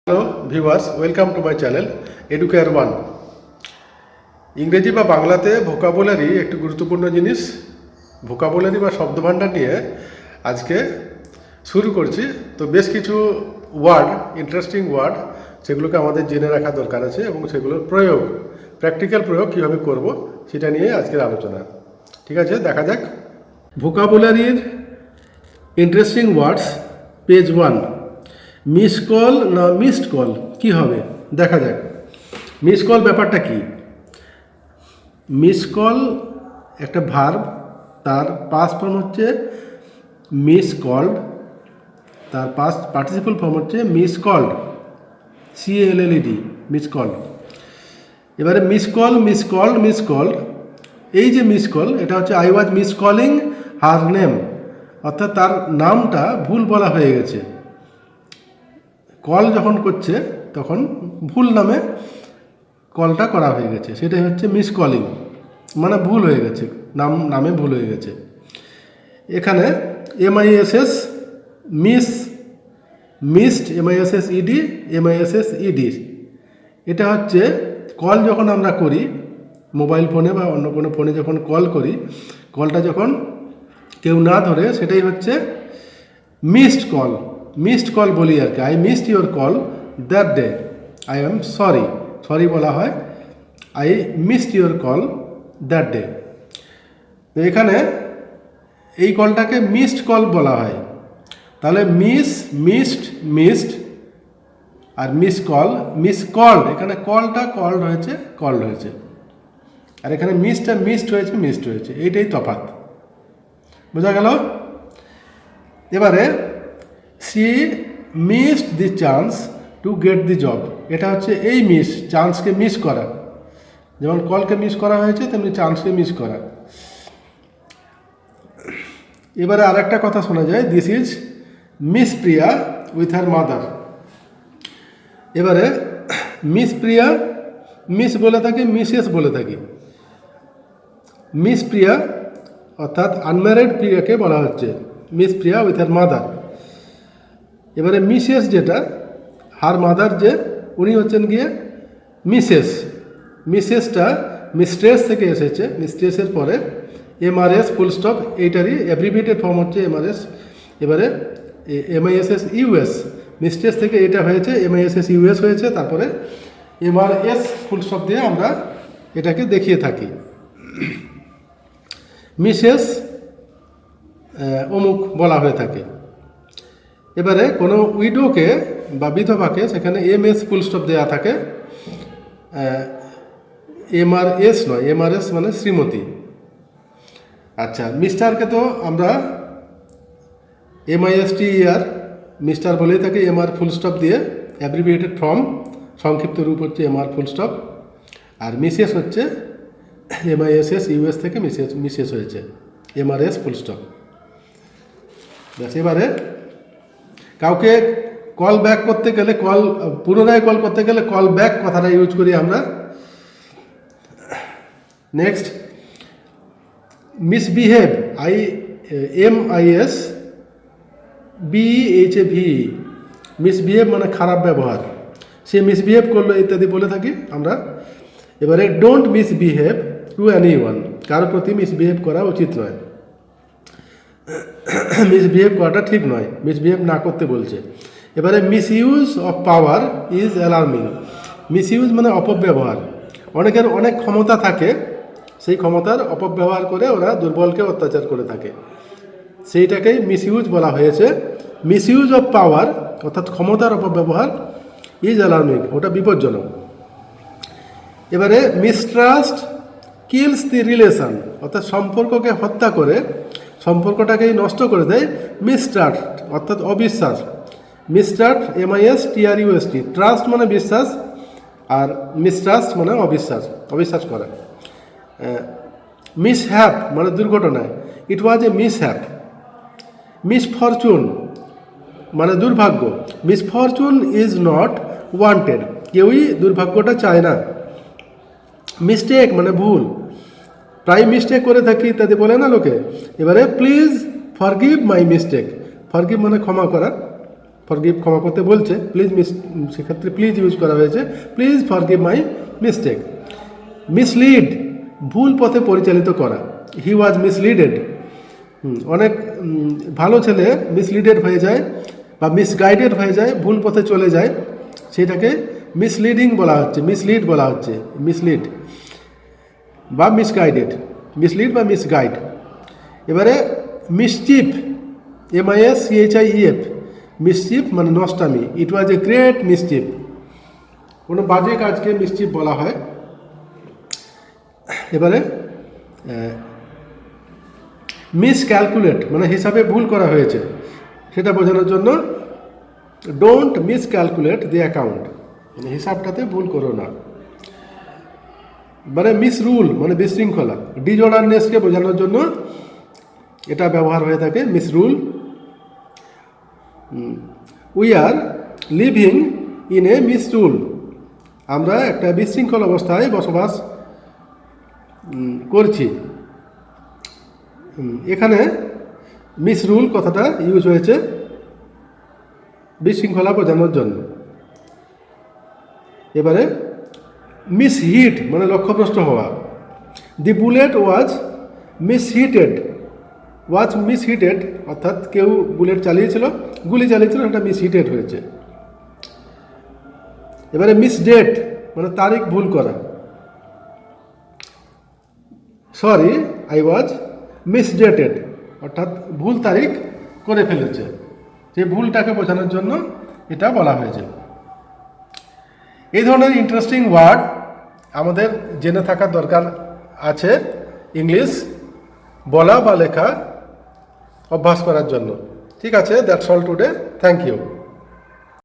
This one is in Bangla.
Hello viewers, welcome to my channel educare one. ইংরেজি বা বাংলাতে ভোকাবুলারি একটি গুরুত্বপূর্ণ জিনিস। ভোকাবুলারি বা শব্দভাণ্ডার নিয়ে আজকে শুরু করছি। তো বেশ কিছু ওয়ার্ড, ইন্টারেস্টিং ওয়ার্ড, সেগুলোকে আমাদের জেনে রাখা দরকার আছে এবং সেগুলোর প্রয়োগ, প্র্যাকটিক্যাল প্রয়োগ কীভাবে করব সেটা নিয়ে আজকের আলোচনা। ঠিক আছে, দেখা যাক। ভোকাবুলারির interesting words, page 1। Miss call না মিসড কল কী হবে দেখা যাক। মিস কল ব্যাপারটা কি? মিস কল একটা ভার্ব, তার পাস্ট ফর্ম হচ্ছে মিস কল্ড, তার পাস্ট পার্টিসিপল ফর্ম হচ্ছে miss called, CALLED, miss called. এবারে miss call, miss called, miss called, এই যে মিস কল, এটা হচ্ছে I was miss calling her name, অর্থাৎ তার নামটা ভুল বলা হয়ে গেছে। কল যখন করছে তখন ভুল নামে কলটা করা হয়ে গেছে, সেটাই হচ্ছে মিস কলিং, মানে ভুল হয়ে গেছে, নামে ভুল হয়ে গেছে। এখানে MISS, miss, missed, MISSED, MISSED, এটা হচ্ছে কল যখন আমরা করি মোবাইল ফোনে বা অন্য কোনো ফোনে, যখন কল করি, কলটা যখন কেউ না ধরে, সেটাই হচ্ছে মিসড কল। মিসড কল বলি আর কি, I missed your call that day, I am sorry, sorry বলা হয়, I missed your call that day. তো এখানে এই কলটাকে মিসড কল বলা হয়। তাহলে মিস, মিসড, মিসড, আর মিস কল, মিস কল্ড, এখানে কলটা কল্ড হয়েছে, কল্ড হয়েছে, আর এখানে মিসটা মিসড হয়েছে, মিসড হয়েছে, এইটাই তফাৎ। বোঝা গেল? এবারে she missed the chance to get the job, এটা হচ্ছে এই মিস, চান্সকে মিস করা, যেমন কলকে মিস করা হয়েছে তেমনি চান্সকে মিস করা। এবারে আর একটা কথা শোনা যায়, this is miss Priya with her mother. এবারে মিস প্রিয়া, মিস বলে থাকি, মিসেস বলে থাকি। মিস প্রিয়া অর্থাৎ আনম্যারিড প্রিয়াকে বলা হচ্ছে miss Priya with her mother. এবারে মিসেস যেটা, হার মাদার যে, উনি হচ্ছেন গিয়ে মিসেস। মিসেসটা মিস্ট্রেস থেকে এসেছে, মিস্ট্রেসের পরে MRS ফুল স্টপ, এইটারই অ্যাব্রিভিয়েটেড ফর্ম হচ্ছে MRS। এবারে MISSES, মিস্ট্রেস থেকে এটা হয়েছে MISSES হয়েছে, তারপরে MRS ফুল স্টপ দিয়ে আমরা এটাকে দেখিয়ে থাকি। মিসেস অমুক বলা হয়ে থাকে। এবারে কোনো উইডোকে বা বিধবাকে সেখানে MS ফুল স্টপ দেওয়া থাকে, MRS নয়, MRS মানে শ্রীমতী। আচ্ছা, মিস্টারকে তো আমরা MISTER, মিস্টার বলেই থাকি, MR ফুল স্টপ দিয়ে, অ্যাব্রিভিয়েটেড ফর্ম, সংক্ষিপ্ত রূপ হচ্ছে MR ফুল স্টপ। আর মিসেস হচ্ছে MISSES থেকে মিসেস হয়েছে, MRS ফুল স্টপ। ব্যাস। এবারে কাউকে কল ব্যাক করতে গেলে, পুনরায় কল করতে গেলে কল ব্যাক কথাটা ইউজ করি আমরা। নেক্সট, মিসবিহেভ, MISBEHAV, মিসবিহেভ মানে খারাপ ব্যবহার, সে মিসবিহেভ করলো ইত্যাদি বলে থাকি আমরা। এবারে ডোন্ট মিসবিহেভ টু এনিওয়ান, কারোর প্রতি মিসবিহেভ করা উচিত নয়, মিসবিহেভ করাটা ঠিক নয়, মিসবিহেভ না করতে বলছে। এবারে misuse of power is alarming. Misuse মানে অপব্যবহার, অনেকের অনেক ক্ষমতা থাকে, সেই ক্ষমতার অপব্যবহার করে ওরা দুর্বলকে অত্যাচার করে থাকে, সেইটাকেই মিসইউজ বলা হয়েছে। মিসইউজ অফ পাওয়ার অর্থাৎ ক্ষমতার অপব্যবহার, ইজ অ্যালার্মিং, ওটা বিপজ্জনক। এবারে মিসট্রাস্ট কিলস দি রিলেশন, অর্থাৎ সম্পর্ককে হত্যা করে, সম্পর্কটাকেই নষ্ট করে দেয়। মিসট্রাস্ট অর্থাৎ অবিশ্বাস, মিসট্রাস্ট MISTRUST, ট্রাস্ট মানে বিশ্বাস, আর মিসট্রাস্ট মানে অবিশ্বাস, অবিশ্বাস করা। মিসহ্যাপ মানে দুর্ঘটনায়, ইট ওয়াজ এ মিসহ্যাপ। মিসফরচুন মানে দুর্ভাগ্য, মিসফরচুন ইজ নট ওয়ান্টেড, কেউই দুর্ভাগ্যটা চায় না। মিস্টেক মানে ভুল, প্রায় মিস্টেক করে থাকি ইত্যাদি বলে না লোকে। এবারে please forgive my mistake, forgive মানে ক্ষমা করা, ফরগিভ ক্ষমা করতে বলছে, প্লিজ সেক্ষেত্রে প্লিজ ইউজ করা হয়েছে, please forgive my mistake. Mislead, ভুল পথে পরিচালিত করা, হি ওয়াজ মিসলিডেড। অনেক ভালো ছেলে মিসলিডেড হয়ে যায় বা মিসগাইডেড হয়ে যায়, ভুল পথে চলে যায়, সেটাকে মিসলিডিং বলা হচ্ছে, মিসলিড বলা হচ্ছে, মিসলিড বা মিসগাইডেড, মিসলিড বা মিসগাইড। এবারে মিসচিফ, MISCHIEF, মিসচিফ মানে নষ্টামি, ইট ওয়াজ এ গ্রেট মিসচিফ, কোনো বাজে কাজকে মিসচিফ বলা হয়। এবারে মিসক্যালকুলেট মানে হিসাবে ভুল করা হয়েছে, সেটা বোঝানোর জন্য ডোন্ট মিসক্যালকুলেট দি অ্যাকাউন্ট, মানে হিসাবটাতে ভুল করো না। মানে মিসরুল মানে বিশৃঙ্খলা, ডিজঅর্ডারনেসকে বোঝানোর জন্য এটা ব্যবহার হয়ে থাকে, misrule. We are living in a misrule, আমরা একটা বিশৃঙ্খল অবস্থায় বসবাস করছি। এখানে মিসরুল কথাটা ইউজ হয়েছে বিশৃঙ্খলা বোঝানোর জন্য। এবারে মিসহিট মানে লক্ষ্যভ্রষ্ট হওয়া, দি বুলেট ওয়াজ মিসহিটেড, ওয়াজ মিসহিটেড অর্থাৎ কেউ বুলেট চালিয়েছিল, গুলি চালিয়েছিল, সেটা মিসহিটেড হয়েছে। এবারে মিসডেট মানে তারিখ ভুল করা, সরি আই ওয়াজ মিসডেটেড অর্থাৎ ভুল তারিখ করে ফেলেছে, যে ভুলটাকে বোঝানোর জন্য এটা বলা হয়েছে। এই ধরনের ইন্টারেস্টিং ওয়ার্ড আমাদের জেনে থাকার দরকার আছে ইংলিশ বলা বা লেখা অভ্যাস করার জন্য। ঠিক আছে, that's all today, thank you.